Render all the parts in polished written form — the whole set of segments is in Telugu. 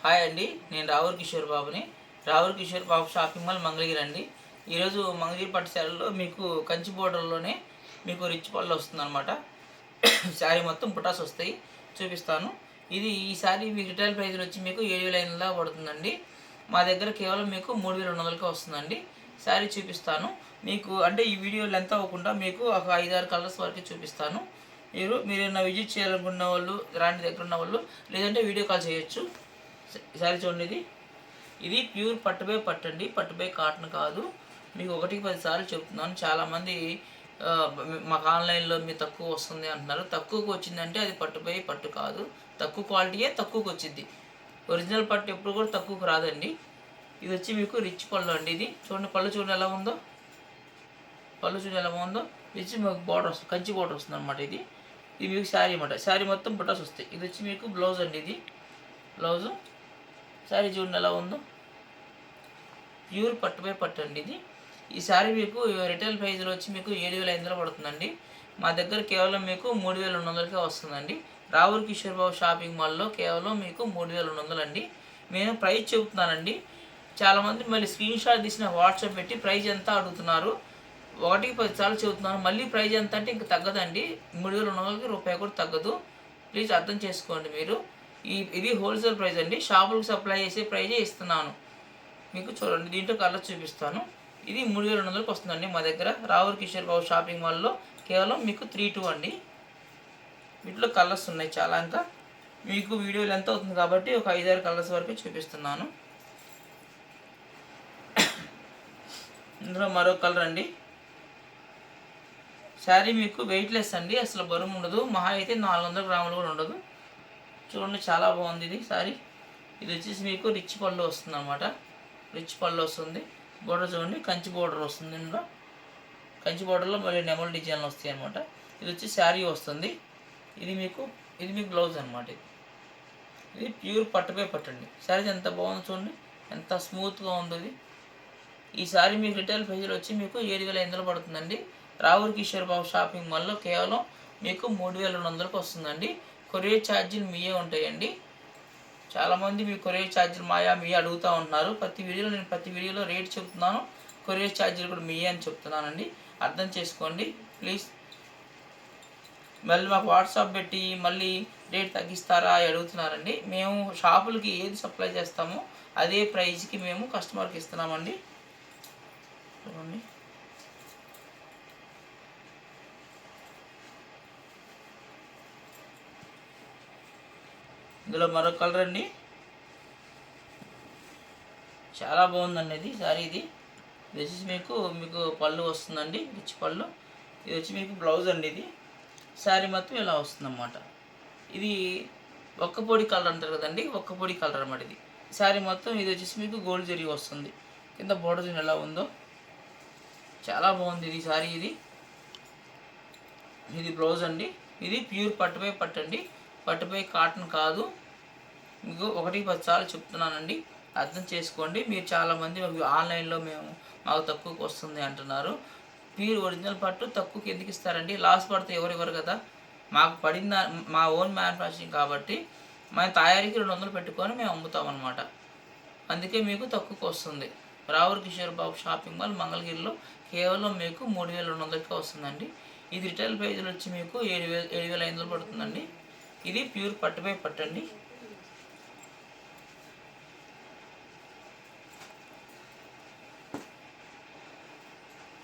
హాయ్ అండి, నేను రావుల్ కిషోర్ బాబుని. రావుల్ కిషోర్ బాబు షాపింగ్ మాల్ మంగళగిరి అండి. ఈరోజు మంగళగిరి పట్టు శారీలో మీకు కంచి బోర్డర్లోనే మీకు రిచ్ పళ్ళు వస్తుందన్నమాట. శారీ మొత్తం బుటాస్ వస్తాయి, చూపిస్తాను. ఈ శారీ మీకు రిటైల్ ప్రైస్ వచ్చి మీకు 7,500 పడుతుందండి. మా దగ్గర కేవలం మీకు 3,200కే వస్తుందండి. శారీ చూపిస్తాను మీకు. అంటే ఈ వీడియో లెంత్ అవ్వకుండా మీకు ఒక 5-6 కలర్స్ వరకు చూపిస్తాను. మీరు విజిట్ చేయాలనుకున్న వాళ్ళు, రాండి దగ్గర ఉన్న వాళ్ళు, లేదంటే వీడియో కాల్ చేయొచ్చు. సారీ చూడండి, ఇది ప్యూర్ పట్టుబై పట్టు అండి, పట్టుబై కాటన్ కాదు. మీకు 1-10 సార్లు చెప్తున్నాను. చాలామంది మాకు ఆన్లైన్లో మీ తక్కువ వస్తుంది అంటున్నారు. తక్కువకు వచ్చిందంటే అది పట్టుబై పట్టు కాదు, తక్కువ క్వాలిటీయే తక్కువకు వచ్చింది. ఒరిజినల్ పట్టు ఎప్పుడు కూడా తక్కువకు రాదండి. ఇది వచ్చి మీకు రిచ్ పళ్ళు అండి. ఇది చూడండి, పళ్ళు చూడండి ఎలా ఉందో, పళ్ళు చూడండి ఎలా ఉందో. ఇది వచ్చి మీకు బార్డర్ వస్తుంది, కంచి బార్డర్ వస్తుంది అనమాట. ఇది మీకు శారీ అనమాట. శారీ మొత్తం బుటాస్ వస్తాయి. ఇది వచ్చి మీకు బ్లౌజ్ అండి. ఇది బ్లౌజు. శారీ చూడండి ఎలా ఉందో, ప్యూర్ పట్టుపై పట్టు అండి. ఈ శారీ మీకు రిటైల్ ప్రైస్లో వచ్చి మీకు 7,500 పడుతుందండి. మా దగ్గర కేవలం మీకు 3,200కే వస్తుందండి. రావుల్ కిషోర్ బాబు షాపింగ్ మాల్లో కేవలం మీకు 3,200 అండి. నేను ప్రైస్ చెబుతున్నానండి. చాలామంది మళ్ళీ స్క్రీన్ షాట్ తీసిన వాట్సాప్ పెట్టి ప్రైస్ ఎంత అడుగుతున్నారు. 1-10 సార్లు చెబుతున్నాను, మళ్ళీ ప్రైస్ ఎంత అంటే ఇంక తగ్గదండి. 3,200కి రూపాయి కూడా తగ్గదు. ప్లీజ్ అర్థం చేసుకోండి మీరు. ఇది హోల్సేల్ ప్రైస్ అండి. షాపులకు సప్లై చేసే ప్రైజే ఇస్తున్నాను మీకు. చూడండి, దీంట్లో కలర్ చూపిస్తాను. ఇది 3,200కి వస్తుందండి మా దగ్గర రావుల్ కిషోర్ బాబు షాపింగ్ మాల్లో. కేవలం మీకు 3-2 అండి. వీటిలో కలర్స్ ఉన్నాయి చాలా. ఇంకా మీకు వీడియోలు ఎంత అవుతుంది కాబట్టి ఒక 5-6 కలర్స్ వరకు చూపిస్తున్నాను. ఇందులో మరో కలర్ అండి. శారీ మీకు వెయిట్లెస్ అండి, అసలు బరువు ఉండదు. మహా అయితే 400 గ్రాములు కూడా ఉండదు. చూడండి, చాలా బాగుంది ఇది శారీ. ఇది వచ్చేసి మీకు రిచ్ పళ్ళు వస్తుంది అనమాట. రిచ్ పళ్ళు వస్తుంది. బోర్డర్ చూడండి, కంచి బోర్డర్ వస్తుంది. ఇందులో కంచి బోర్డర్లో మళ్ళీ నెమల్ డిజైన్లు వస్తాయి అనమాట. ఇది వచ్చి శారీ వస్తుంది. ఇది మీకు బ్లౌజ్ అనమాట. ఇది ప్యూర్ పట్టుపై పట్టండి. శారీ ఎంత బాగుందో చూడండి, ఎంత స్మూత్గా ఉందో ఇది. ఈ శారీ మీకు రిటైల్ ప్రైస్లో వచ్చి మీకు 7,500 పడుతుందండి. రావుల్ కిషోర్ బాబు షాపింగ్ మాల్లో కేవలం మీకు 3,200కి వస్తుందండి. కొరియర్ ఛార్జీలు మీయే ఉంటాయండి. చాలామంది మీ కొరియర్ ఛార్జీలు మీయే అడుగుతూ ఉంటున్నారు. ప్రతి వీడియోలో రేట్ చెప్తున్నాను, కొరియర్ ఛార్జీలు కూడా మీయే అని చెప్తున్నానండి. అర్థం చేసుకోండి ప్లీజ్. మళ్ళీ మాకు వాట్సాప్ పెట్టి మళ్ళీ రేట్ తగ్గిస్తారా అని అడుగుతున్నారండి. మేము షాపులకి ఏది సప్లై చేస్తామో అదే ప్రైస్కి మేము కస్టమర్కి ఇస్తున్నామండి. చూడండి, ఇందులో మరో కలర్ అండి. చాలా బాగుందండి ఇది శారీ. ఇది వచ్చేసి మీకు పళ్ళు వస్తుందండి, రిచ్ పళ్ళు. ఇది వచ్చి మీకు బ్లౌజ్ అండి. ఇది శారీ మొత్తం ఇలా వస్తుందన్నమాట. ఇది ఒక్క పొడి కలర్ అంటారు కదండి, ఒక్క పొడి కలర్ అన్నమాట ఇది శారీ మొత్తం. ఇది వచ్చేసి మీకు గోల్డ్ జరీ వస్తుంది. కింద బోర్డర్ ఎలా ఉందో చాలా బాగుంది ఇది శారీ. ఇది బ్లౌజ్ అండి. ఇది ప్యూర్ పట్టుపై పట్టు అండి, పట్టుపై కాటన్ కాదు. మీకు 1-10 సార్లు చెప్తున్నానండి, అర్థం చేసుకోండి. మీరు చాలామంది ఆన్లైన్లో మాకు తక్కువకి వస్తుంది అంటున్నారు. ప్యూర్ ఒరిజినల్ పట్టు తక్కువకి ఎందుకు ఇస్తారండి? లాస్ పడితే ఎవరు కదా. మాకు పడిన మా ఓన్ మ్యానుఫ్యాక్చరింగ్ కాబట్టి మన తయారీకి 200 పెట్టుకొని మేము అమ్ముతామన్నమాట. అందుకే మీకు తక్కువకి వస్తుంది. రావుల్ కిషోర్ బాబు షాపింగ్ మాల్ మంగళగిరిలో కేవలం మీకు 3,200కే వస్తుందండి. ఇది రిటైల్ ప్రైజ్లో వచ్చి మీకు 7,500 పడుతుందండి. ఇది ప్యూర్ పట్టుపై పట్టండి.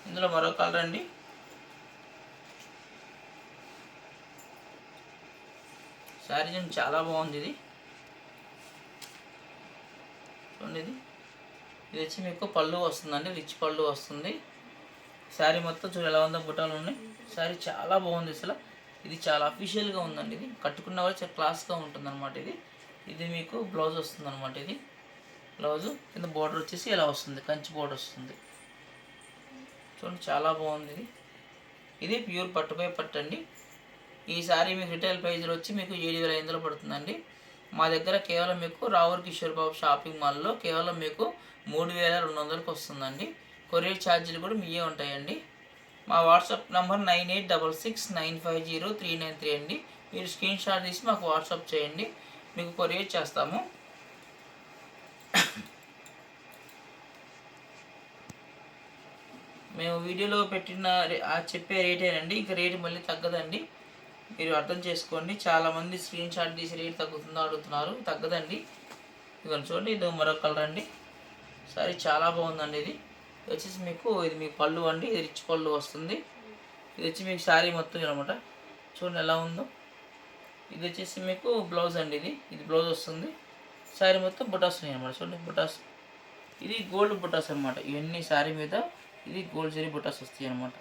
ఇందులో మరో కలర్ అండి. శారీ చాలా బాగుంది ఇది. చూడండి, ఇది వచ్చి మీకు పళ్ళు వస్తుందండి, రిచ్ పళ్ళు వస్తుంది. శారీ మొత్తం చూడు ఎలా ఉందో, బుట్టాలు ఉన్నాయి. శారీ చాలా బాగుంది అసలు. ఇది చాలా అఫీషియల్గా ఉందండి. ఇది కట్టుకున్న వాళ్ళు చాలా క్లాస్గా ఉంటుంది అనమాట. ఇది మీకు బ్లౌజ్ వస్తుంది అనమాట. ఇది బ్లౌజు కింద బోర్డర్ వచ్చేసి ఇలా వస్తుంది, కంచి బోర్డర్ వస్తుంది. చూడండి, చాలా బాగుంది ఇది ప్యూర్ పట్టుపై పట్టు అండి. ఈ శారీ మీకు రిటైల్ ప్రైస్లో వచ్చి మీకు 7,500 పడుతుందండి. మా దగ్గర కేవలం మీకు రావుల్ కిషోర్ బాబు షాపింగ్ మాల్లో కేవలం మీకు 3,200కి వస్తుందండి. కొరియర్ ఛార్జీలు కూడా మీయే ఉంటాయండి. మా వాట్సాప్ నెంబర్ 9866950393 అండి. మీరు స్క్రీన్ షాట్ తీసి మాకు వాట్సాప్ చేయండి, మీకు కొరియర్ చేస్తాము. మేము వీడియోలో పెట్టిన చెప్పే రేటేనండి, ఇంకా రేటు మళ్ళీ తగ్గదండి, మీరు అర్థం చేసుకోండి. చాలామంది స్క్రీన్ షాట్ తీసి రేట్ తగ్గుతుందో అడుగుతున్నారు, తగ్గదండి. ఇదిగోండి చూడండి, ఇది మరొక కలర్ అండి. సారీ చాలా బాగుందండి. ఇది వచ్చేసి మీకు పళ్ళు అండి, ఇది రిచ్ పళ్ళు వస్తుంది. ఇది వచ్చి మీకు శారీ మొత్తం అనమాట, చూడండి ఎలా ఉందో. ఇది వచ్చేసి మీకు బ్లౌజ్ అండి, ఇది బ్లౌజ్ వస్తుంది. శారీ మొత్తం బుటాస్ ఉన్నాయి అనమాట, చూడండి బుటాస్. ఇది గోల్డ్ బుటాస్ అనమాట, ఇవన్నీ శారీ మీద ఇది గోల్డ్ జరీ బుటాస్ వస్తాయి అనమాట.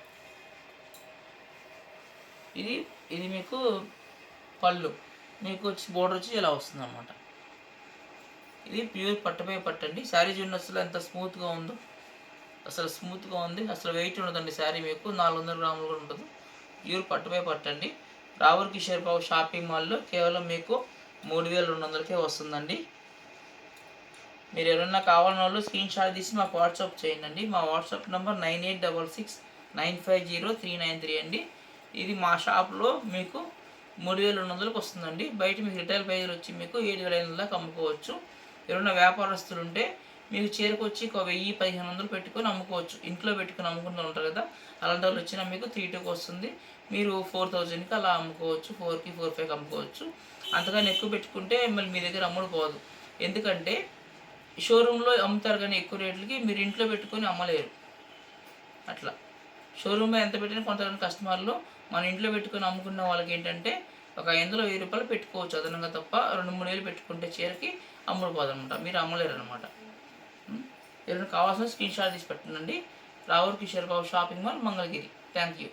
ఇది మీకు పళ్ళు, మీకు వచ్చి బోర్డర్ వచ్చి ఇలా వస్తుంది అనమాట. ఇది ప్యూర్ పట్టుపై పట్టండి. శారీ చూడండి అసలు ఎంత స్మూత్గా ఉందో, అసలు స్మూత్గా ఉంది, అసలు వెయిట్ ఉండదండి. శారీ మీకు 400 గ్రాములు కూడా ఉంటుంది. ప్యూర్ పట్టుపై పట్టండి. రావుర్ కిషోర్ బాబు షాపింగ్ మాల్లో కేవలం మీకు 3200కే వస్తుందండి. మీరు ఎవరైనా కావాలన్న వాళ్ళు స్క్రీన్ షాట్ తీసి మాకు వాట్సాప్ చేయండి. మా వాట్సాప్ నెంబర్ 9866950393 అండి. ఇది మా షాప్లో మీకు 3200కి వస్తుందండి. బయట మీకు రిటైల్ ప్రైజులు వచ్చి మీకు 7500 దాకా అమ్ముకోవచ్చు. ఎవరైనా వ్యాపారస్తులు ఉంటే మీకు చేరుకొచ్చి 1000-1500 పెట్టుకొని అమ్ముకోవచ్చు. ఇంట్లో పెట్టుకొని అమ్ముకుంటూ ఉంటారు కదా, అలాంటి వాళ్ళు వచ్చినా మీకు 32కి వస్తుంది. మీరు 4000కి అలా అమ్ముకోవచ్చు, 4కి 4-5కి అమ్ముకోవచ్చు. అంతగాని ఎక్కువ పెట్టుకుంటే మళ్ళీ మీ దగ్గర అమ్ముడుపోదు. ఎందుకంటే షోరూంలో అమ్ముతారు కానీ ఎక్కువ రేట్లకి, మీరు ఇంట్లో పెట్టుకొని అమ్మలేరు. అట్లా షోరూంలో ఎంత పెట్టినా కొంతమంది కస్టమర్లు మన ఇంట్లో పెట్టుకొని అమ్ముకున్న వాళ్ళకి ఏంటంటే ఒక 500 1000 రూపాయలు పెట్టుకోవచ్చు అదనంగా, తప్ప 2-3 వేలు పెట్టుకుంటే చీరకి అమ్ముడుపోదు అనమాట, మీరు అమ్మలేరు అనమాట. ఎవరైనా కావాల్సిన స్క్రీన్ షాట్ తీసి పెట్టండి. Ravur Kishore Babu shopping mall, Mangalagiri. Thank you.